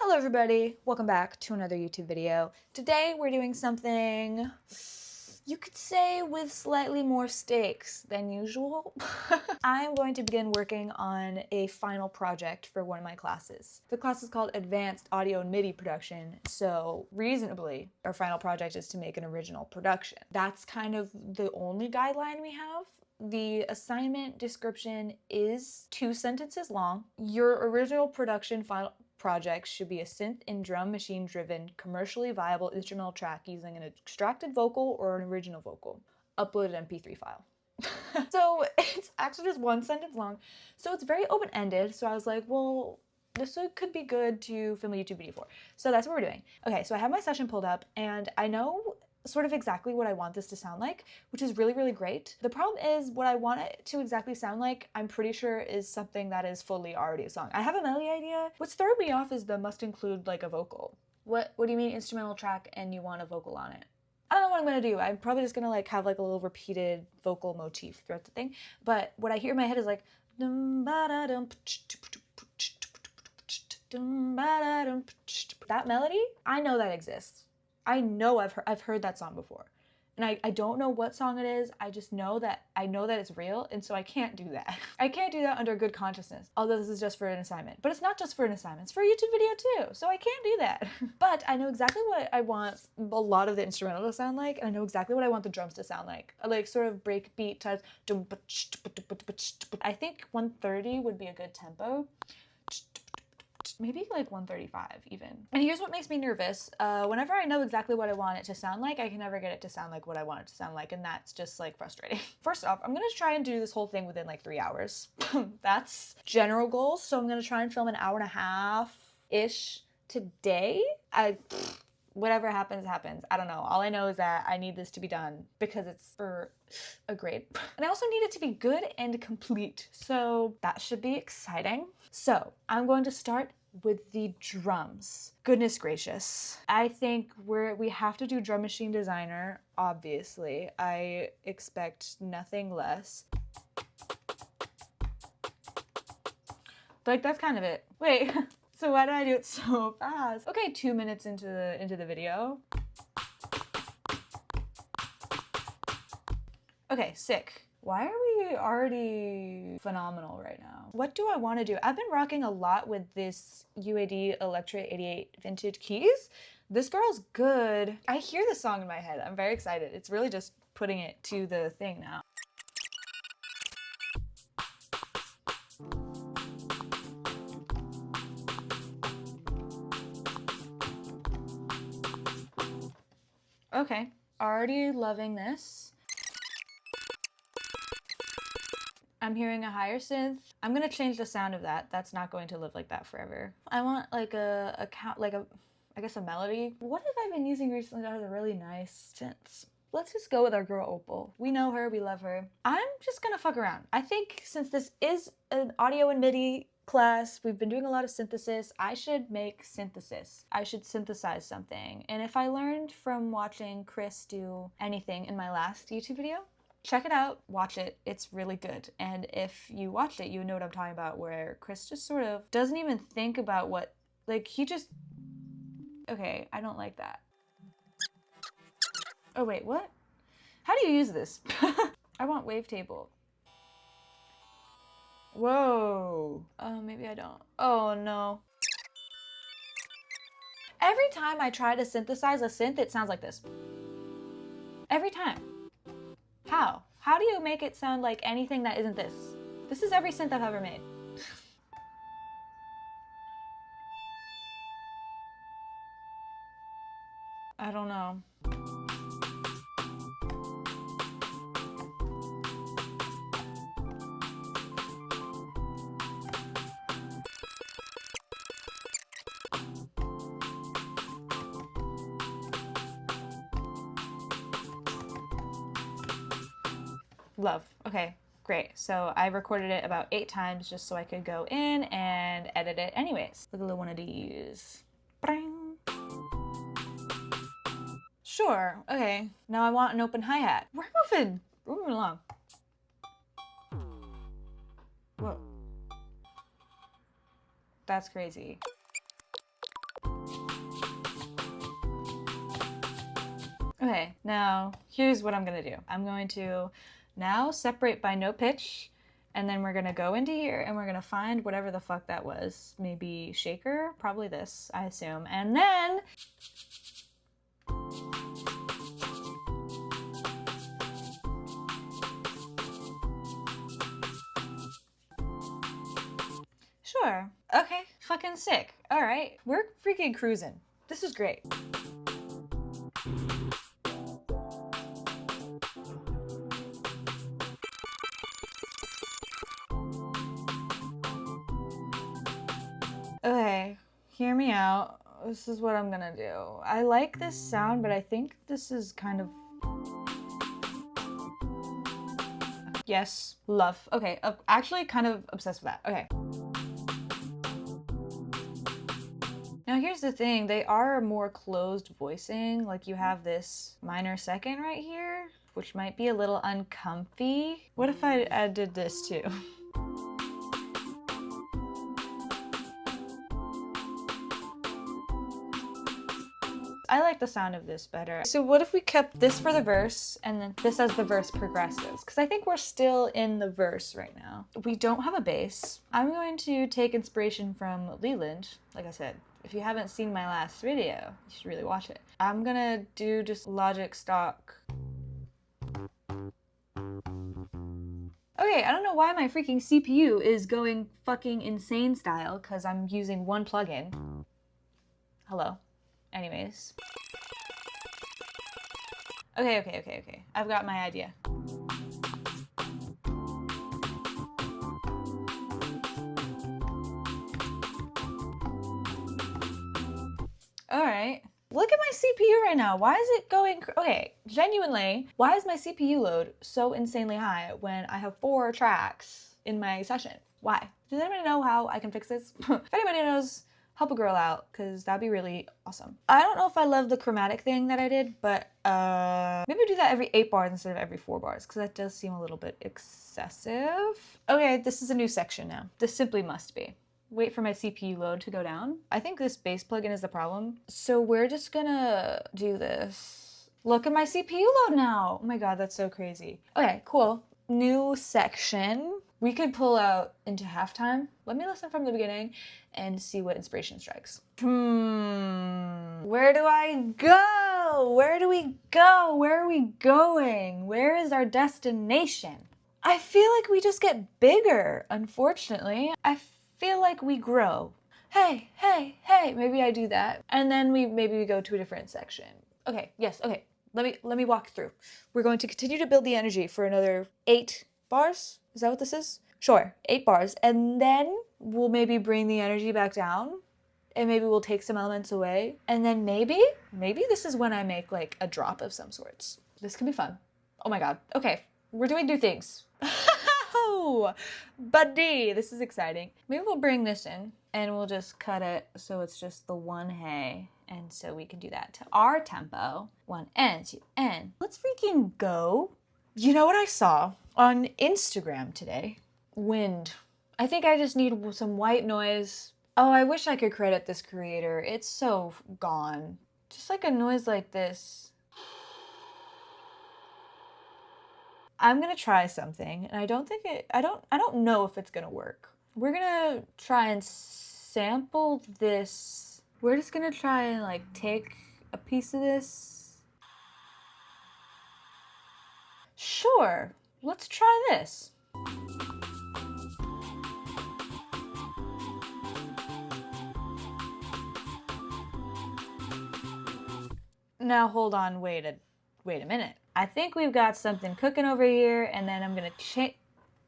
Hello everybody, welcome back to another YouTube video. Today we're doing something you could say with slightly more stakes than usual. I am going to begin working on a final project for one of my classes. The class is called Advanced Audio and MIDI Production, so reasonably our final project is to make an original production. That's kind of the only guideline we have. The assignment description is 2 sentences long. Your original production final project should be a synth and drum machine driven, commercially viable instrumental track using an extracted vocal or an original vocal. Uploaded MP3 file. So it's actually just 1 sentence long. So it's very open-ended. So I was like, well, this could be good to film a YouTube video for. So that's what we're doing. Okay, so I have my session pulled up and I know sort of exactly what I want this to sound like, which is really, really great. The problem is what I want it to exactly sound like, I'm pretty sure is something that is fully already a song. I have a melody idea. What's throwing me off is the must include like a vocal. What do you mean instrumental track and you want a vocal on it? I don't know what I'm gonna do. I'm probably just gonna like have like a little repeated vocal motif throughout the thing. But what I hear in my head is like that melody. I know that exists. I know I've heard that song before. And I don't know what song it is. I just know that it's real, and so I can't do that. I can't do that under good consciousness. Although this is just for an assignment. But it's not just for an assignment, it's for a YouTube video too. So I can't do that. But I know exactly what I want a lot of the instrumental to sound like, and I know exactly what I want the drums to sound like. Like sort of breakbeat type. I think 130 would be a good tempo. Maybe like 135 even. And here's what makes me nervous. Whenever I know exactly what I want it to sound like, I can never get it to sound like what I want it to sound like, and that's just like frustrating. First off, I'm gonna try and do this whole thing within like 3 hours. That's general goals, so I'm gonna try and film an hour and a half-ish today. Whatever happens, happens. I don't know. All I know is that I need this to be done because it's for a grade. And I also need it to be good and complete. So that should be exciting. So I'm going to start with the drums. Goodness gracious. I think we have to do drum machine designer, obviously. I expect nothing less. Like, that's kind of it. Wait. So why did I do it so fast? Okay, 2 minutes into the video. Okay, sick. Why are we already phenomenal right now? What do I want to do? I've been rocking a lot with this UAD Electra 88 vintage keys. This girl's good. I hear the song in my head. I'm very excited. It's really just putting it to the thing now. Okay, already loving this. I'm hearing a higher synth. I'm gonna change the sound of that. That's not going to live like that forever. I want like I guess a melody. What have I been using recently that has a really nice synth? Let's just go with our girl Opal. We know her, we love her. I'm just gonna fuck around. I think since this is an audio and MIDI class, we've been doing a lot of synthesis. I should make synthesis. I should synthesize something. And if I learned from watching Chris do anything in my last YouTube video, check it out, watch it, it's really good. And if you watched it, you know what I'm talking about, where Chris just sort of doesn't even think about what, like he just, okay, I don't like that. Oh wait, what? How do you use this? I want wavetable. Whoa. Oh, maybe I don't. Oh no. Every time I try to synthesize a synth, it sounds like this. Every time. How? How do you make it sound like anything that isn't this? This is every synth I've ever made. I don't know. Love. Okay, great. So I recorded it about 8 times just so I could go in and edit it anyways. Look at a little one of these. Bring. Sure, okay. Now I want an open hi-hat. We're moving along. Whoa. That's crazy. Okay, now here's what I'm gonna do. I'm going to now separate by note pitch, and then we're gonna go into here and we're gonna find whatever the fuck that was. Maybe shaker, probably this, I assume. And then sure. Okay, fucking sick. All right, we're freaking cruising. This is great. Okay, hear me out. This is what I'm gonna do. I like this sound, but I think this is kind of... Yes, love. Okay, actually kind of obsessed with that. Okay. Now here's the thing, they are more closed voicing. Like you have this minor second right here, which might be a little uncomfy. What if I did this too? I like the sound of this better. So what if we kept this for the verse and then this as the verse progresses? Because I think we're still in the verse right now. We don't have a bass. I'm going to take inspiration from Leland, like I said. If you haven't seen my last video, you should really watch it. I'm gonna do just Logic stock. Okay, I don't know why my freaking CPU is going fucking insane style, because I'm using one plugin. Hello. Anyways. Okay. I've got my idea. All right. Look at my CPU right now. Why is it going... Okay, genuinely, why is my CPU load so insanely high when I have 4 tracks in my session? Why? Does anybody know how I can fix this? If anybody knows, help a girl out, because that'd be really awesome. I don't know if I love the chromatic thing that I did, but maybe do that every 8 bars instead of every 4 bars, because that does seem a little bit excessive. Okay, this is a new section now. This simply must be. Wait for my CPU load to go down. I think this bass plugin is the problem. So we're just gonna do this. Look at my CPU load now. Oh my god, that's so crazy. Okay, cool. New section. We could pull out into halftime. Let me listen from the beginning and see what inspiration strikes. Where do I go? Where do we go? Where are we going? Where is our destination? I feel like we just get bigger, unfortunately. I feel like we grow. Hey, maybe I do that. And then maybe we go to a different section. Okay, yes, okay. Let me walk through. We're going to continue to build the energy for another 8 bars. Is that what this is? Sure, 8 bars. And then we'll maybe bring the energy back down and maybe we'll take some elements away. And then maybe this is when I make like a drop of some sorts. This can be fun. Oh my god. Okay, we're doing new things. Oh, buddy, this is exciting. Maybe we'll bring this in and we'll just cut it so it's just the one hey. And so we can do that to our tempo. 1 and 2 and. Let's freaking go. You know what I saw on Instagram today? Wind. I think I just need some white noise. Oh, I wish I could credit this creator. It's so gone. Just like a noise like this. I'm gonna try something, and I don't know if it's gonna work. We're gonna try and sample this. We're just gonna try and like take a piece of this. Sure, let's try this. Now hold on, wait a minute. I think we've got something cooking over here, and then I'm gonna change.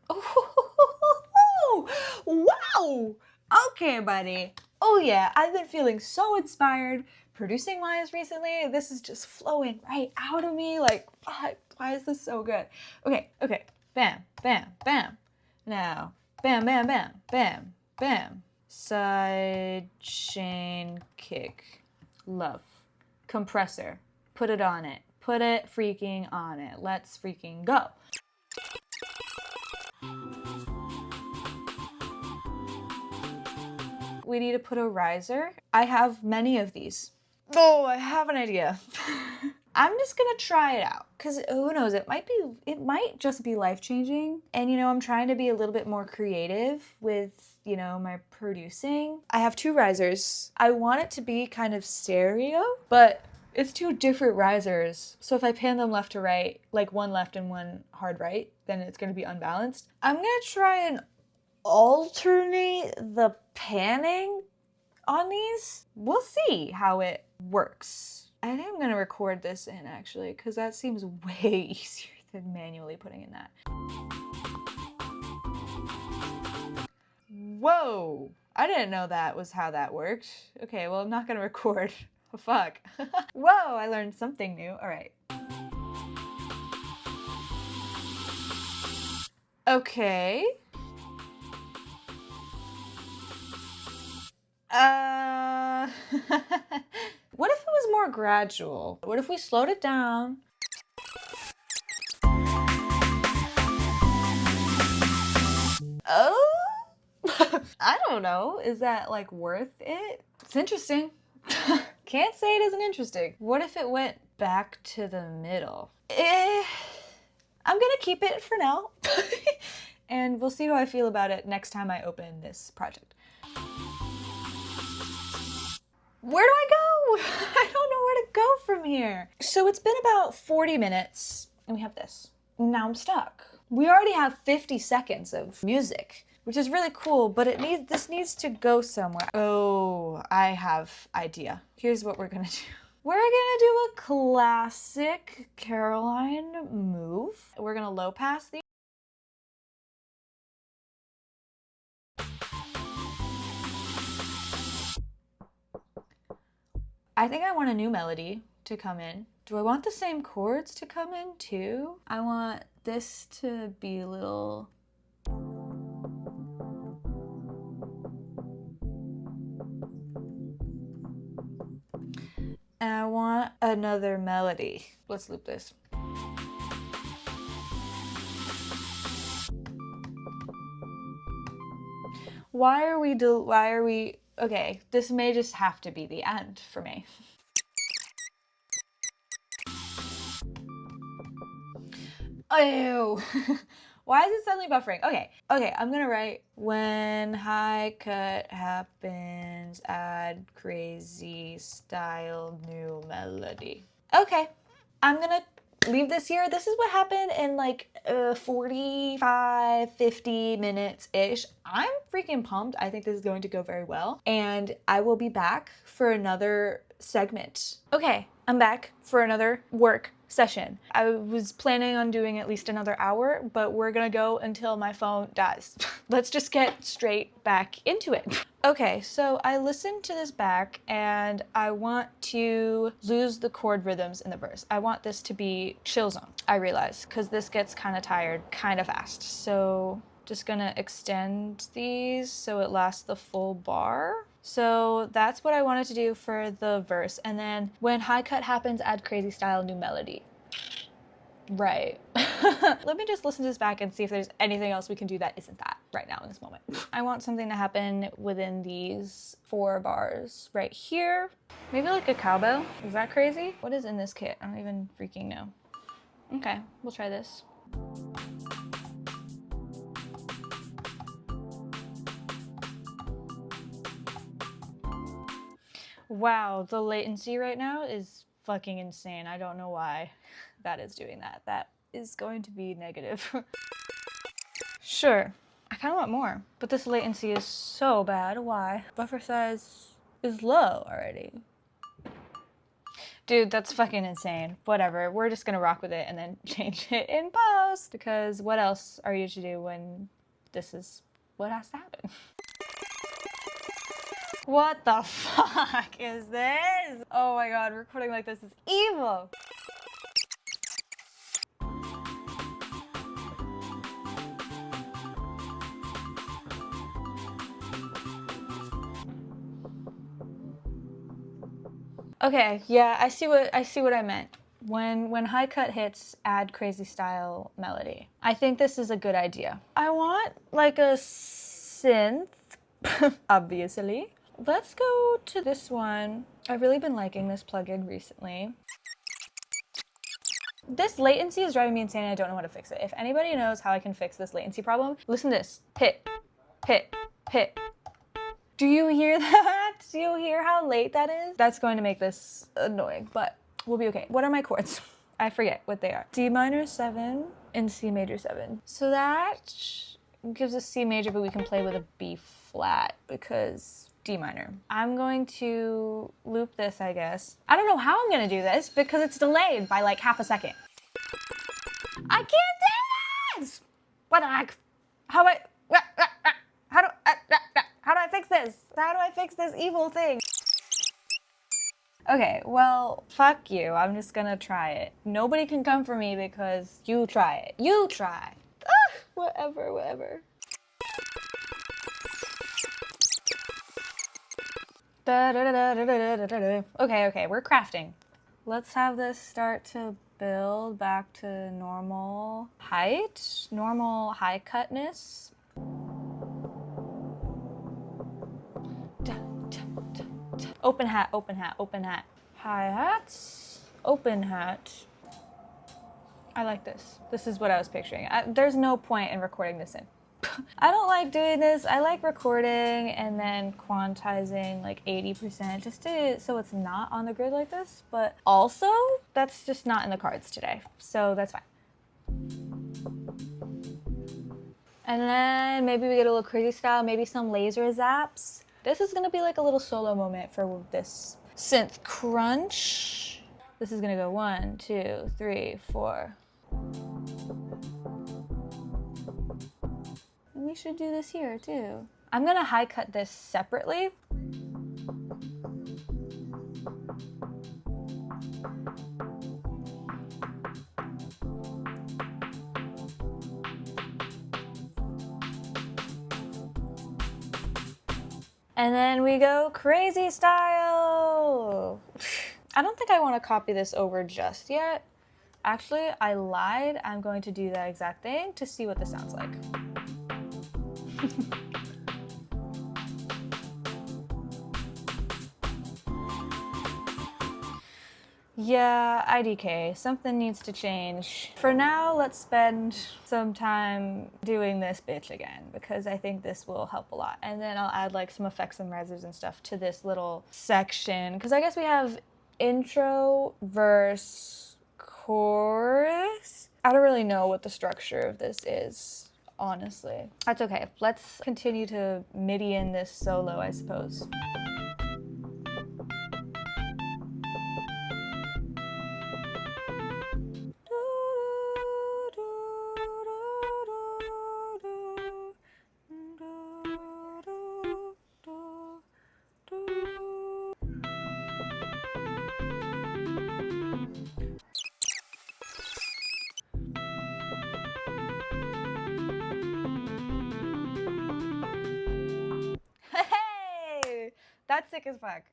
Oh, wow! Okay, buddy. Oh yeah, I've been feeling so inspired producing-wise recently. This is just flowing right out of me. Like, why is this so good? Okay. Bam, bam, bam. Now, bam, bam, bam, bam, bam. Side chain kick. Love. Compressor. Put it on it. Put it freaking on it. Let's freaking go. We need to put a riser. I have many of these. Oh, I have an idea. I'm just gonna try it out, because who knows, it might just be life-changing. And you know, I'm trying to be a little bit more creative with, you know, my producing. I have two risers. I want it to be kind of stereo, but it's two different risers. So if I pan them left to right, like one left and one hard right, then it's gonna be unbalanced. I'm gonna try and alternate the panning on these. We'll see how it works. I think I'm gonna record this in, actually, because that seems way easier than manually putting in that. Whoa! I didn't know that was how that worked. Okay, well, I'm not gonna record. Oh, fuck. Whoa, I learned something new. All right. Okay. What if it was more gradual? What if we slowed it down? Oh? I don't know. Is that like worth it? It's interesting. Can't say it isn't interesting. What if it went back to the middle? I'm gonna keep it for now. And we'll see how I feel about it next time I open this project. Where do I go? I don't know where to go from here. So it's been about 40 minutes and we have this. Now I'm stuck. We already have 50 seconds of music, which is really cool, but this needs to go somewhere. Oh, I have idea. Here's what we're gonna do. We're gonna do a classic Caroline move. We're gonna low pass these. I think I want a new melody to come in. Do I want the same chords to come in too? I want this to be a little... And I want another melody. Let's loop this. Why are we, okay, this may just have to be the end for me. Ew. Why is it suddenly buffering? Okay, I'm gonna write, when high cut happens, add crazy style new melody. Okay, I'm gonna leave this here. This is what happened in like 45, 50 minutes-ish. I'm freaking pumped. I think this is going to go very well. And I will be back for another segment. Okay, I'm back for another work session. I was planning on doing at least another hour, but we're gonna go until my phone dies. Let's just get straight back into it. Okay, so I listened to this back and I want to lose the chord rhythms in the verse. I want this to be chill zone, I realize, because this gets kind of tired kind of fast. So just gonna extend these so it lasts the full bar. So that's what I wanted to do for the verse. And then when high cut happens, add crazy style new melody. Right. Let me just listen to this back and see if there's anything else we can do that isn't that right now in this moment. I want something to happen within these 4 bars right here. Maybe like a cowbell. Is that crazy? What is in this kit? I don't even freaking know. Okay, we'll try this. Wow, the latency right now is fucking insane. I don't know why that is doing that. That is going to be negative. Sure, I kind of want more, but this latency is so bad. Why? Buffer size is low already. Dude, that's fucking insane. Whatever, we're just gonna rock with it and then change it in post, because what else are you to do when this is what has to happen? What the fuck is this? Oh my god, recording like this is evil. Okay, yeah, I see what I meant. When high cut hits, add crazy style melody. I think this is a good idea. I want like a synth, obviously. Let's go to this one. I've really been liking this plugin recently. This latency is driving me insane and I don't know how to fix it. If anybody knows how I can fix this latency problem, listen to this. Hit, hit, hit. Do you hear that? Do you hear how late that is? That's going to make this annoying, but we'll be okay. What are my chords? I forget what they are. D minor 7 and C major 7. So that gives us C major, but we can play with a B flat because D minor. I'm going to loop this, I guess. I don't know how I'm gonna do this because it's delayed by like half a second. I can't do this! What the heck? How do I fix this? How do I fix this evil thing? Okay, well, fuck you. I'm just gonna try it. Nobody can come for me because you try it. You try. Whatever. Okay, we're crafting. Let's have this start to build back to normal height, normal high cutness. Open hat, open hat, open hat. Hi-hats, open hat. I like this. This is what I was picturing. There's no point in recording this in. I don't like doing this. I like recording and then quantizing like 80% just so it's not on the grid like this. But also, that's just not in the cards today. So that's fine. And then maybe we get a little crazy style, maybe some laser zaps. This is gonna be like a little solo moment for this synth crunch. This is gonna go 1, 2, 3, 4. And we should do this here too. I'm gonna high cut this separately. And then we go crazy style. I don't think I want to copy this over just yet. Actually, I lied. I'm going to do that exact thing to see what this sounds like. Yeah, IDK, something needs to change. For now, let's spend some time doing this bitch again because I think this will help a lot. And then I'll add like some effects and resos and stuff to this little section because I guess we have intro, verse, chorus. I don't really know what the structure of this is, honestly. That's okay. Let's continue to MIDI in this solo, I suppose. Hey! That's sick as fuck.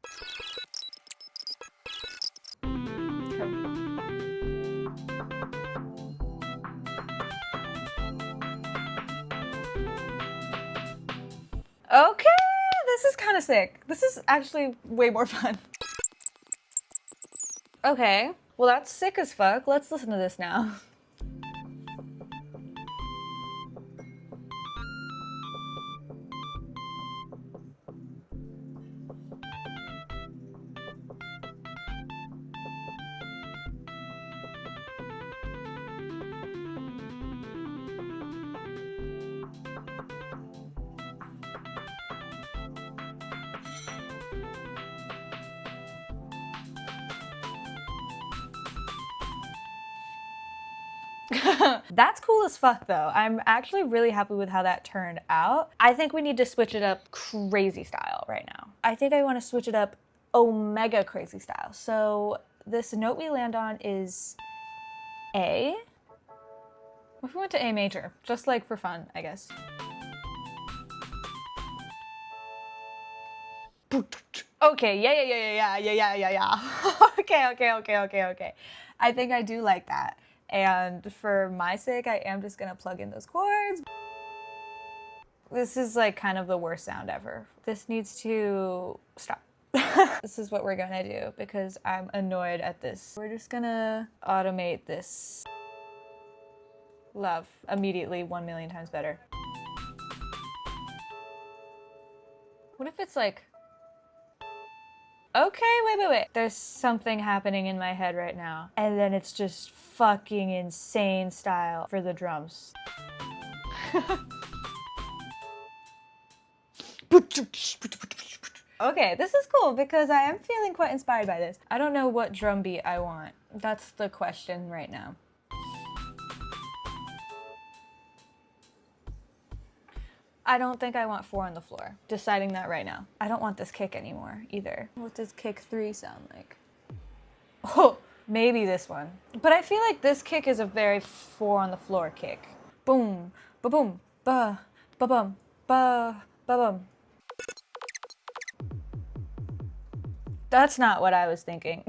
Okay, this is kind of sick. This is actually way more fun. Okay, well that's sick as fuck. Let's listen to this now. That's cool as fuck though. I'm actually really happy with how that turned out. I think we need to switch it up crazy style right now. I think I want to switch it up omega crazy style. So this note we land on is A. What if we went to A major? Just like for fun, I guess. Okay, yeah. Okay. I think I do like that. And for my sake, I am just gonna plug in those chords. This is like kind of the worst sound ever. This needs to stop. This is what we're gonna do because I'm annoyed at this. We're just gonna automate this. Love. Immediately 1,000,000 times better. What if it's like... Okay, wait. There's something happening in my head right now. And then it's just fucking insane style for the drums. Okay, this is cool because I am feeling quite inspired by this. I don't know what drum beat I want. That's the question right now. I don't think I want 4 on the floor. Deciding that right now. I don't want this kick anymore either. What does kick 3 sound like? Oh, maybe this one. But I feel like this kick is a very 4 on the floor kick. Boom, ba-boom, ba, ba-bum, ba, ba-bum. That's not what I was thinking.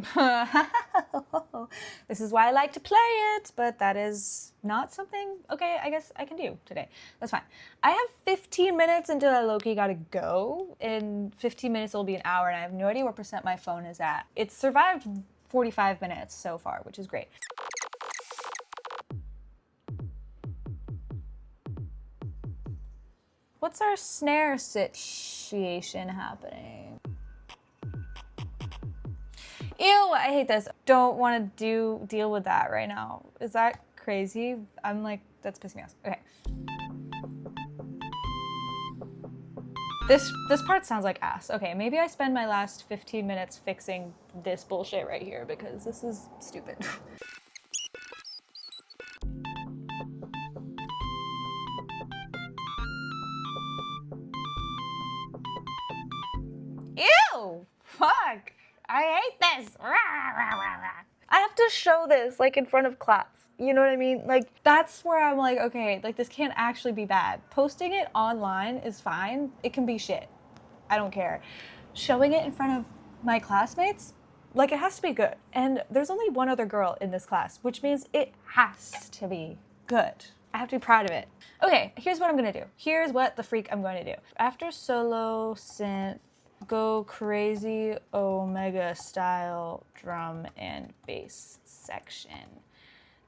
This is why I like to play it, but that is not something, okay, I guess I can do today. That's fine. I have 15 minutes until I low-key gotta go. In 15 minutes, it'll be an hour, and I have no idea what percent my phone is at. It's survived 45 minutes so far, which is great. What's our snare situation happening? Ew, I hate this. Don't want to deal with that right now. Is that crazy? I'm like, that's pissing me off. Okay. This part sounds like ass. Okay, maybe I spend my last 15 minutes fixing this bullshit right here because this is stupid. Ew! Fuck! I hate this! I have to show this, like, in front of class. You know what I mean? Like, that's where I'm like, okay, like, this can't actually be bad. Posting it online is fine. It can be shit. I don't care. Showing it in front of my classmates, like, it has to be good. And there's only one other girl in this class, which means it has to be good. I have to be proud of it. Okay, here's what I'm gonna do. Here's what the freak I'm going to do. After solo synth, go crazy omega style drum and bass section.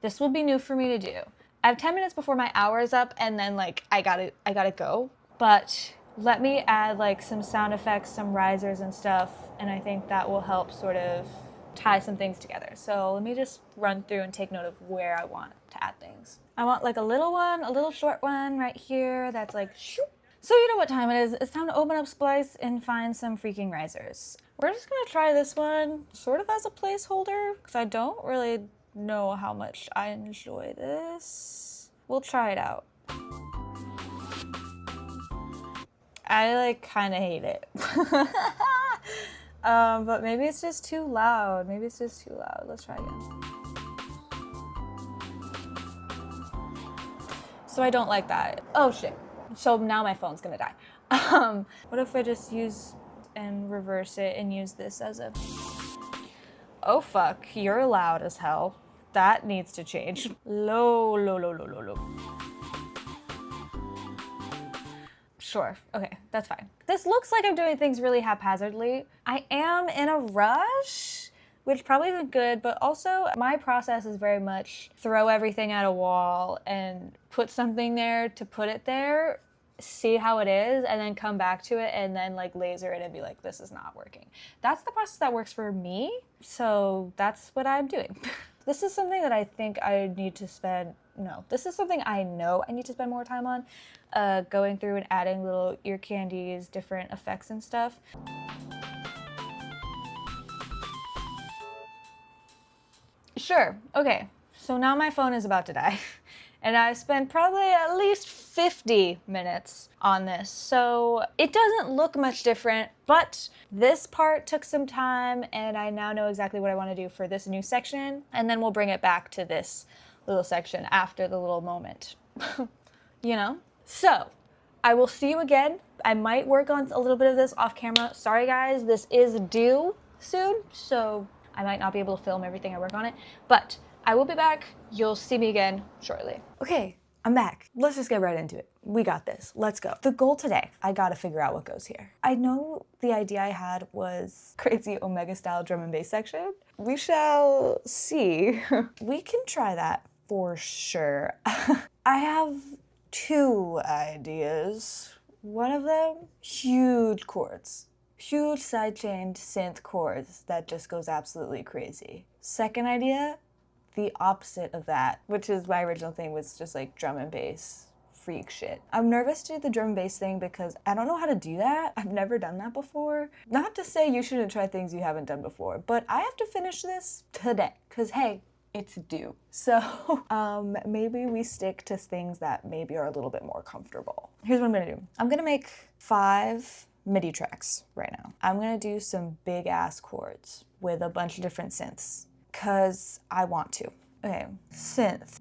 This will be new for me to do. I have 10 minutes before my hour is up and then like I gotta go. But let me add like some sound effects, some risers and stuff, and I think that will help sort of tie some things together. So let me just run through and take note of where I want to add things. I want like a little one, a little short one right here that's like shoop. So you know what time it is. It's time to open up Splice and find some freaking risers. We're just gonna try this one sort of as a placeholder because I don't really know how much I enjoy this. We'll try it out. I like kind of hate it. But maybe it's just too loud. Maybe it's just too loud. Let's try again. So I don't like that. Oh shit. So now my phone's gonna die. What if I just use and reverse it and use this as a... Oh fuck, you're loud as hell. That needs to change. Low. Sure, okay, that's fine. This looks like I'm doing things really haphazardly. I am in a rush, which probably isn't good, but also my process is very much throw everything at a wall and put something there to put it there, see how it is, and then come back to it and then like laser it and be like, this is not working. That's the process that works for me, so that's what I'm doing. This is something that I think I need to spend, no, this is something I know I need to spend more time on, going through and adding little ear candies, different effects and stuff. Sure, okay, so now my phone is about to die. And I spent probably at least 50 minutes on this. So it doesn't look much different, but this part took some time and I now know exactly what I want to do for this new section. And then we'll bring it back to this little section after the little moment, you know? So I will see you again. I might work on a little bit of this off camera. Sorry guys, this is due soon, so I might not be able to film everything I work on it, but I will be back. You'll see me again shortly. Okay, I'm back. Let's just get right into it. We got this. Let's go. The goal today, I gotta figure out what goes here. I know the idea I had was crazy Omega style drum and bass section. We shall see. We can try that for sure. I have two ideas. One of them, huge chords. Huge sidechained synth chords that just goes absolutely crazy. Second idea, the opposite of that, which is my original thing was just like drum and bass freak shit. I'm nervous to do the drum and bass thing because I don't know how to do that. I've never done that before. Not to say you shouldn't try things you haven't done before, but I have to finish this today because hey, it's due. So maybe we stick to things that maybe are a little bit more comfortable. Here's what I'm gonna do. I'm gonna make 5 MIDI tracks right now. I'm gonna do some big ass chords with a bunch of different synths because I want to. Okay, synth.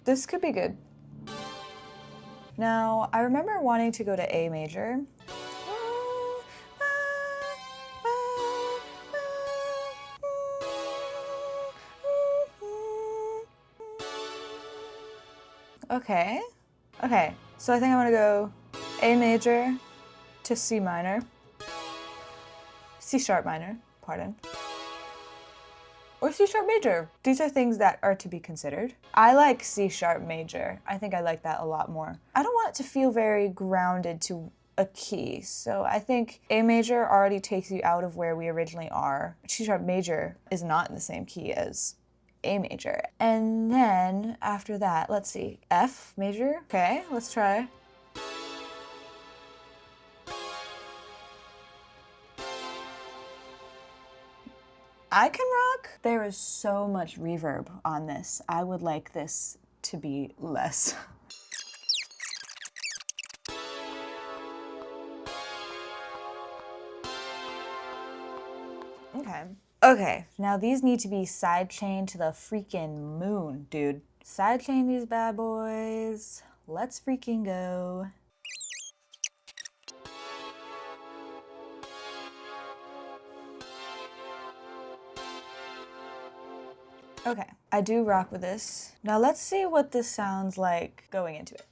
This could be good. Now, I remember wanting to go to A major. Okay, so I think I'm gonna go A major to C minor, C sharp minor, pardon, or C sharp major. These are things that are to be considered. I like C sharp major. I think I like that a lot more. I don't want it to feel very grounded to a key, so I think A major already takes you out of where we originally are. C sharp major is not in the same key as A major. And then after that, let's see, F major. Okay, let's try. I can rock. There is so much reverb on this. I would like this to be less. Okay, now these need to be sidechained to the freaking moon, dude. Sidechain these bad boys. Let's freaking go. Okay, I do rock with this. Now let's see what this sounds like going into it.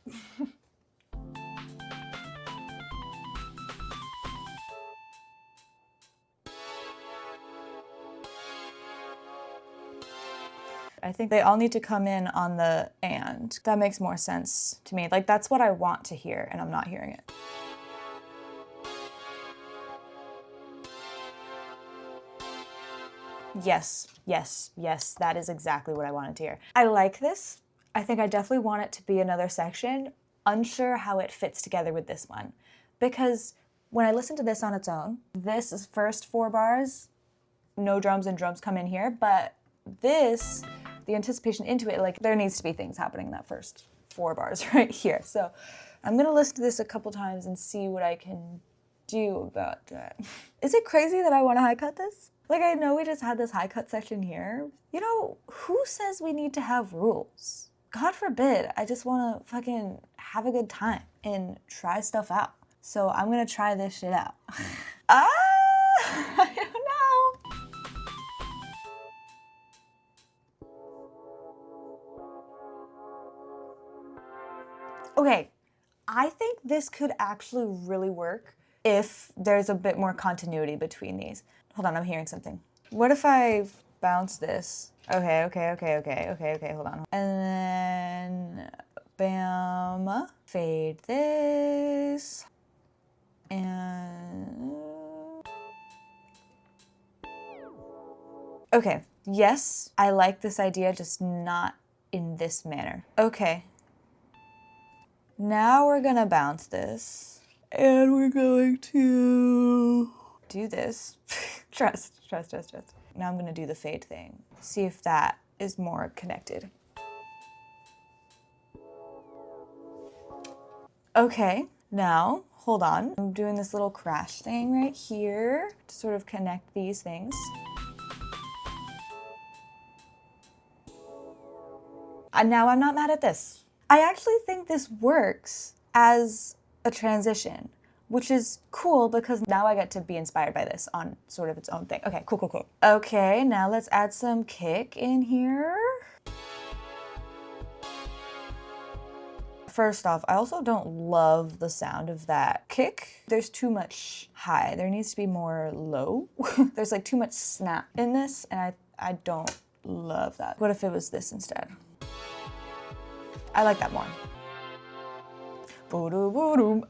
I think they all need to come in on the and. That makes more sense to me. Like that's what I want to hear and I'm not hearing it. Yes, yes, yes, that is exactly what I wanted to hear. I like this. I think I definitely want it to be another section. Unsure how it fits together with this one. Because when I listen to this on its own, this is first 4 bars, no drums and drums come in here, but this, the anticipation into it, like there needs to be things happening in that first 4 bars right here. So I'm gonna listen to this a couple times and see what I can do about that. Is it crazy that I wanna high cut this? Like, I know we just had this high cut section here. You know, who says we need to have rules? God forbid, I just wanna fucking have a good time and try stuff out. So I'm gonna try this shit out. I don't know. Okay, I think this could actually really work if there's a bit more continuity between these. Hold on, I'm hearing something. What if I bounce this? Okay, hold on. And then, bam, fade this, and... Okay, yes, I like this idea, just not in this manner. Okay. Now we're gonna bounce this, and we're going to do this. Trust. Now I'm gonna do the fade thing. See if that is more connected. Okay, now, hold on. I'm doing this little crash thing right here to sort of connect these things. And now I'm not mad at this. I actually think this works as a transition, which is cool because now I get to be inspired by this on sort of its own thing. Okay, cool. Okay, now let's add some kick in here. First off, I also don't love the sound of that kick. There's too much high. There needs to be more low. There's like too much snap in this, and I don't love that. What if it was this instead? I like that more.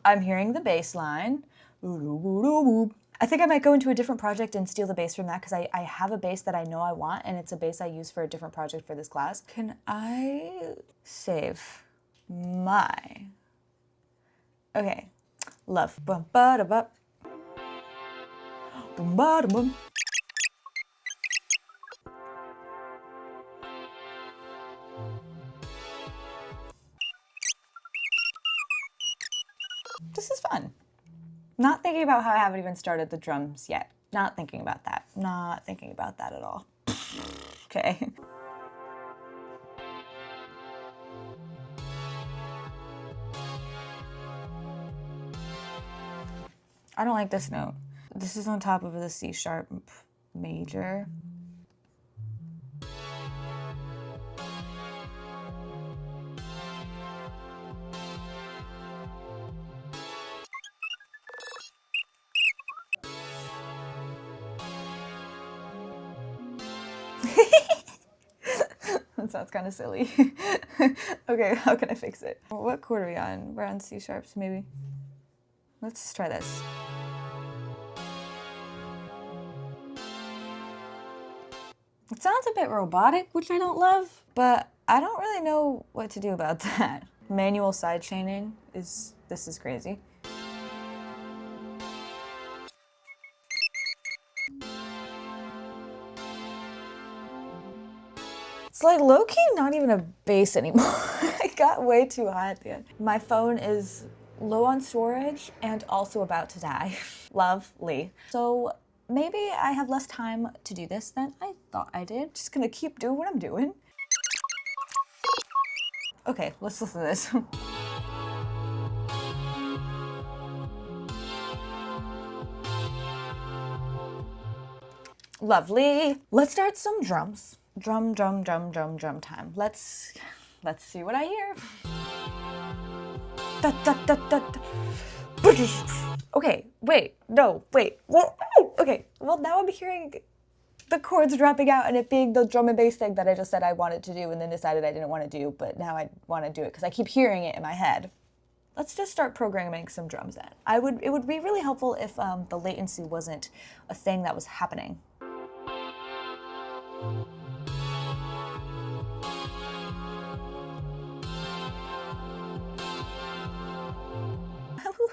I'm hearing the bass line. I think I might go into a different project and steal the bass from that because I have a bass that I know I want, and it's a bass I use for a different project for this class. Can I save my... Okay, love. Bum ba da ba. Bum ba da bum. This is fun. Not thinking about how I haven't even started the drums yet. Not thinking about that. Not thinking about that at all. Okay. I don't like this note. This is on top of the C sharp major. That sounds kind of silly. Okay, how can I fix it? What chord are we on? We're on C sharps, maybe. Let's try this. It sounds a bit robotic, which I don't love, but I don't really know what to do about that. Manual side chaining this is crazy. It's like low-key not even a bass anymore. I got way too high at the end. My phone is low on storage and also about to die. Lovely. So maybe I have less time to do this than I thought I did. Just gonna keep doing what I'm doing. Okay, let's listen to this. Lovely. Let's start some drums. Drum time. Let's see what I hear. Da, da, da, da, da. Okay, wait, no, wait. Okay, well now I'm hearing the chords dropping out and it being the drum and bass thing that I just said I wanted to do and then decided I didn't want to do, but now I want to do it because I keep hearing it in my head. Let's just start programming some drums in. It would be really helpful if the latency wasn't a thing that was happening.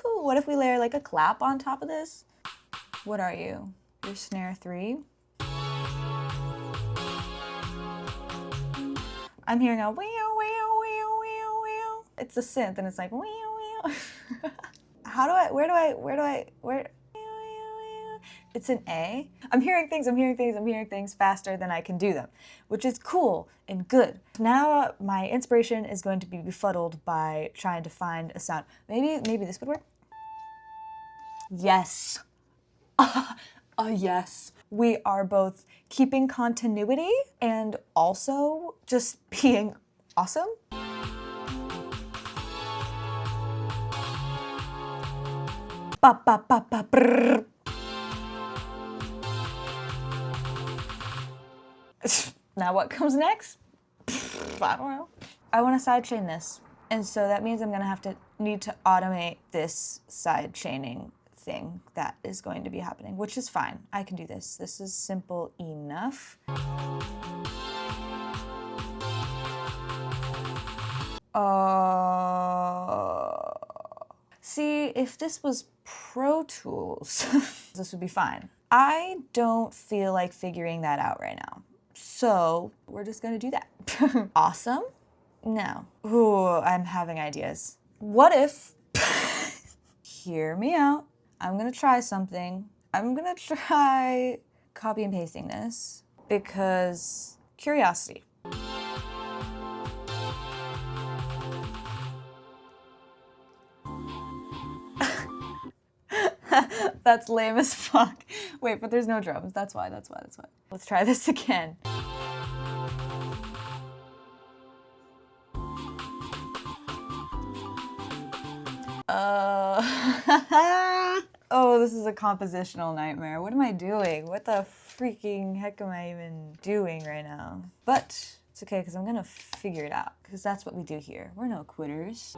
What if we layer like a clap on top of this? What are you? You're snare 3? I'm hearing a wee wee wee wee wee. It's a synth and it's like wee wee. Where? It's an A. I'm hearing things faster than I can do them, which is cool and good. Now my inspiration is going to be befuddled by trying to find a sound. Maybe this would work. Yes. Yes. We are both keeping continuity and also just being awesome. Ba ba ba ba brrr. Now what comes next? I don't know. I want to sidechain this, and so that means I'm gonna need to automate this side chaining thing that is going to be happening, which is fine. I can do this. This is simple enough. See, if this was Pro Tools, this would be fine. I don't feel like figuring that out right now. So we're just gonna do that. Awesome? No. Ooh, I'm having ideas. What if, hear me out, I'm gonna try something. I'm gonna try copy and pasting this because curiosity. That's lame as fuck. Wait, but there's no drums. That's why. Let's try this again. Oh, this is a compositional nightmare. What am I doing? What the freaking heck am I even doing right now? But it's okay, because I'm gonna figure it out, because that's what we do here. We're no quitters.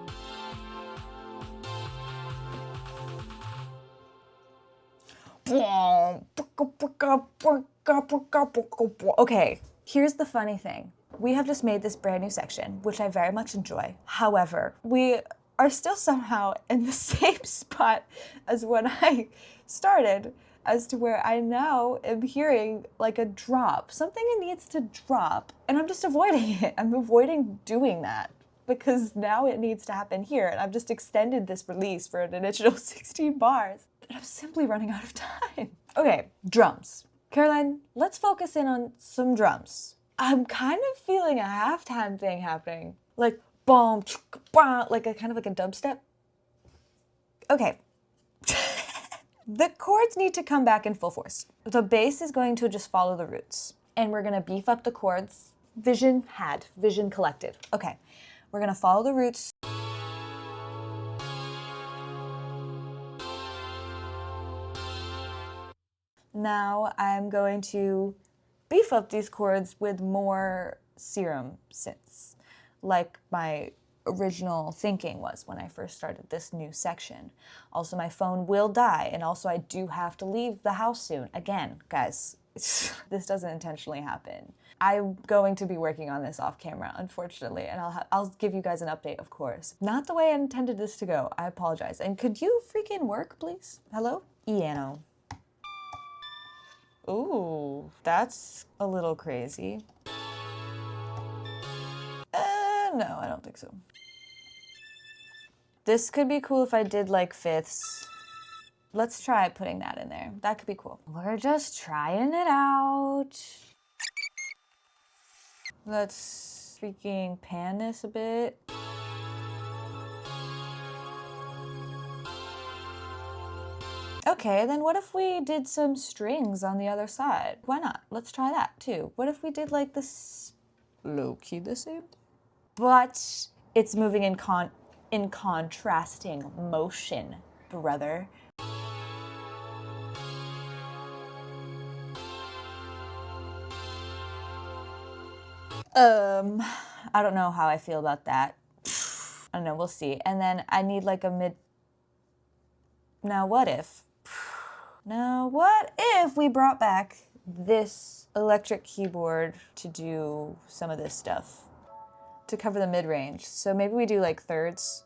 Okay, here's the funny thing. We have just made this brand new section, which I very much enjoy. However, we are still somehow in the same spot as when I started, as to where I now am hearing like a drop. Something needs to drop, and I'm just avoiding it. I'm avoiding doing that because now it needs to happen here, and I've just extended this release for an additional 16 bars. And I'm simply running out of time. Okay, drums. Caroline, let's focus in on some drums. I'm kind of feeling a halftime thing happening. Like, boom, like a kind of like a dubstep. Okay. The chords need to come back in full force. The bass is going to just follow the roots. And we're gonna beef up the chords. Vision collected. Okay, we're gonna follow the roots. Now I'm going to beef up these chords with more serum synths, like my original thinking was when I first started this new section. Also, my phone will die, and also I do have to leave the house soon. Again, guys, this doesn't intentionally happen. I'm going to be working on this off camera, unfortunately, and I'll give you guys an update, of course. Not the way I intended this to go. I apologize. And could you freaking work, please? Hello? Piano. Ooh, that's a little crazy. No, I don't think so. This could be cool if I did like fifths. Let's try putting that in there. That could be cool. We're just trying it out. Let's freaking pan this a bit. Okay, then what if we did some strings on the other side? Why not? Let's try that too. What if we did like this low-key the same? But it's moving in contrasting motion, brother. I don't know how I feel about that. I don't know, we'll see. And then I need like a mid... Now what if we brought back this electric keyboard to do some of this stuff, to cover the mid-range? So maybe we do like thirds.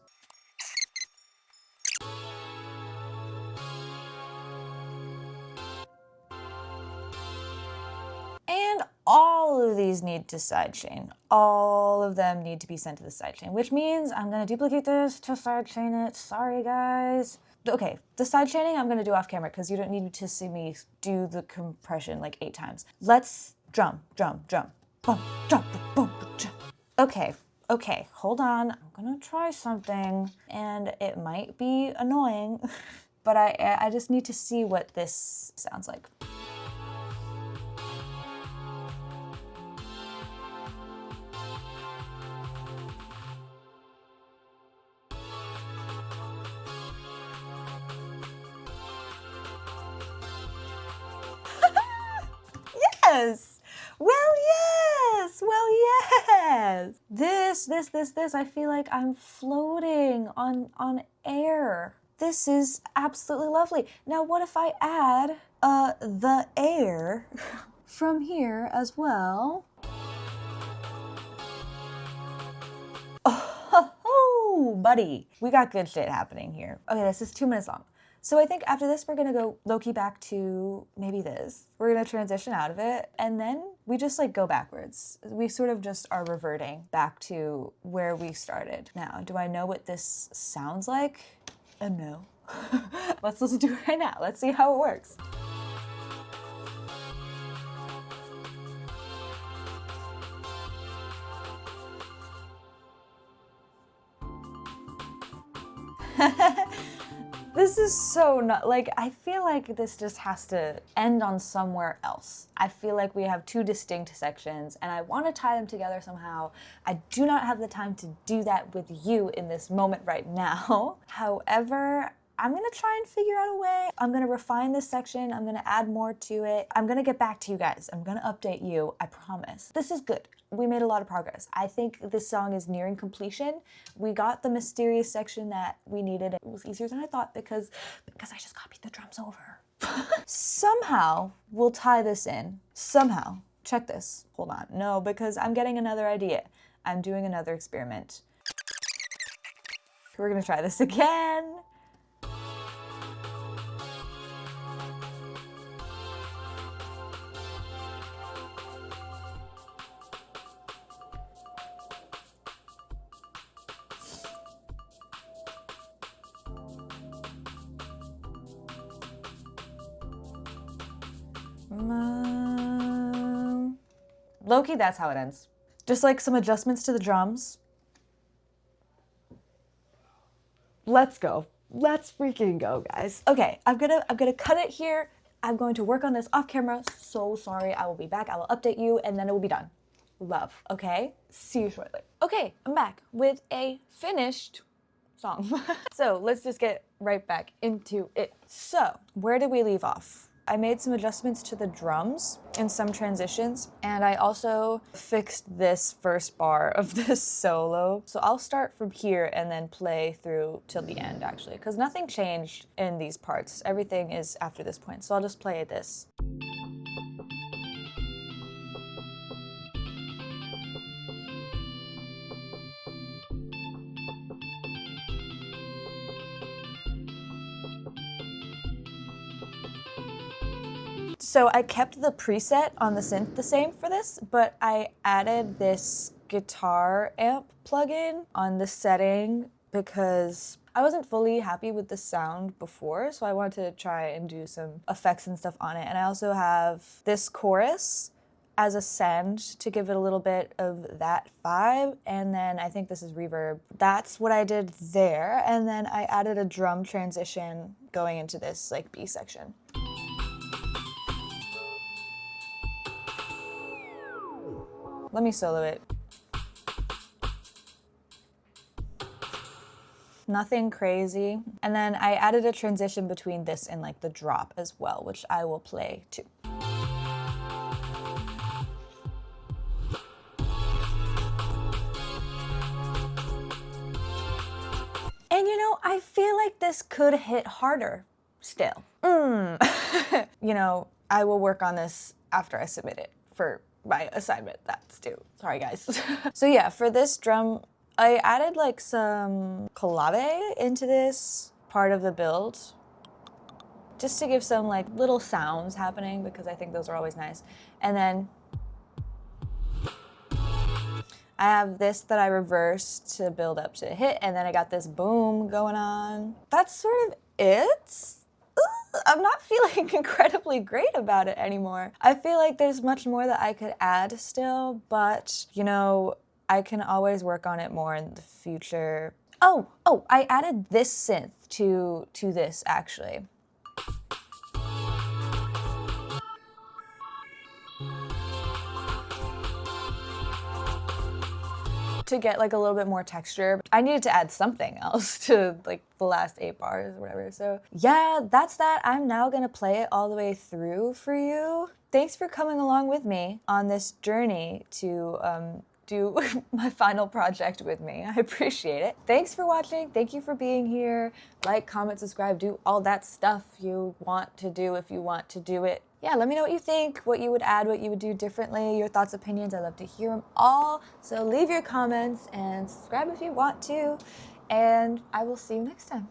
And all of these need to sidechain. All of them need to be sent to the sidechain, which means I'm gonna duplicate this to sidechain it. Sorry, guys. Okay, the sidechaining I'm gonna do off camera because you don't need to see me do the compression like 8 times. Let's drum. Boom, drum, boom, drum. Okay, hold on. I'm gonna try something and it might be annoying, but I just need to see what this sounds like. Yes! Well, yes! This, I feel like I'm floating on air. This is absolutely lovely. Now, what if I add the air from here as well? Oh, buddy. We got good shit happening here. Okay, this is 2 minutes long. So I think after this, we're gonna go low-key back to maybe this. We're gonna transition out of it, and then we just like go backwards. We sort of just are reverting back to where we started. Now, do I know what this sounds like? No. Let's listen to it right now. Let's see how it works. This is so not, like, I feel like this just has to end on somewhere else. I feel like we have two distinct sections and I want to tie them together somehow. I do not have the time to do that with you in this moment right now. However, I'm gonna try and figure out a way. I'm gonna refine this section. I'm gonna add more to it. I'm gonna get back to you guys. I'm gonna update you, I promise. This is good. We made a lot of progress. I think this song is nearing completion. We got the mysterious section that we needed. It was easier than I thought because I just copied the drums over. Somehow we'll tie this in. Somehow. Check this. Hold on. No, because I'm getting another idea. I'm doing another experiment. We're gonna try this again. Low-key, that's how it ends. Just like some adjustments to the drums. Let's go. Let's freaking go, guys. Okay, I'm gonna cut it here. I'm going to work on this off camera. So sorry. I will be back. I will update you and then it will be done. Love, okay? See you shortly. Okay, I'm back with a finished song. So let's just get right back into it. So, where did we leave off? I made some adjustments to the drums and some transitions, and I also fixed this first bar of this solo. So I'll start from here and then play through till the end, actually, because nothing changed in these parts. Everything is after this point, so I'll just play this. So I kept the preset on the synth the same for this, but I added this guitar amp plugin on the setting because I wasn't fully happy with the sound before, so I wanted to try and do some effects and stuff on it. And I also have this chorus as a send to give it a little bit of that vibe, and then I think this is reverb. That's what I did there, and then I added a drum transition going into this like B section. Let me solo it. Nothing crazy. And then I added a transition between this and like the drop as well, which I will play too. And you know, I feel like this could hit harder still. You know, I will work on this after I submit it for my assignment that's due. Sorry guys. So yeah, for this drum, I added like some clave into this part of the build just to give some like little sounds happening because I think those are always nice. And then I have this that I reversed to build up to hit, and then I got this boom going on. That's sort of it. I'm not feeling incredibly great about it anymore. I feel like there's much more that I could add still, but you know, I can always work on it more in the future. Oh, I added this synth to this actually. To get like a little bit more texture. I needed to add something else to like the last 8 bars or whatever. So yeah, that's that. I'm now gonna play it all the way through for you. Thanks for coming along with me on this journey to do my final project with me. I appreciate it. Thanks for watching. Thank you for being here. Like, comment, subscribe, do all that stuff you want to do if you want to do it. Yeah, let me know what you think, what you would add, what you would do differently, your thoughts, opinions. I love to hear them all. So leave your comments and subscribe if you want to. And I will see you next time.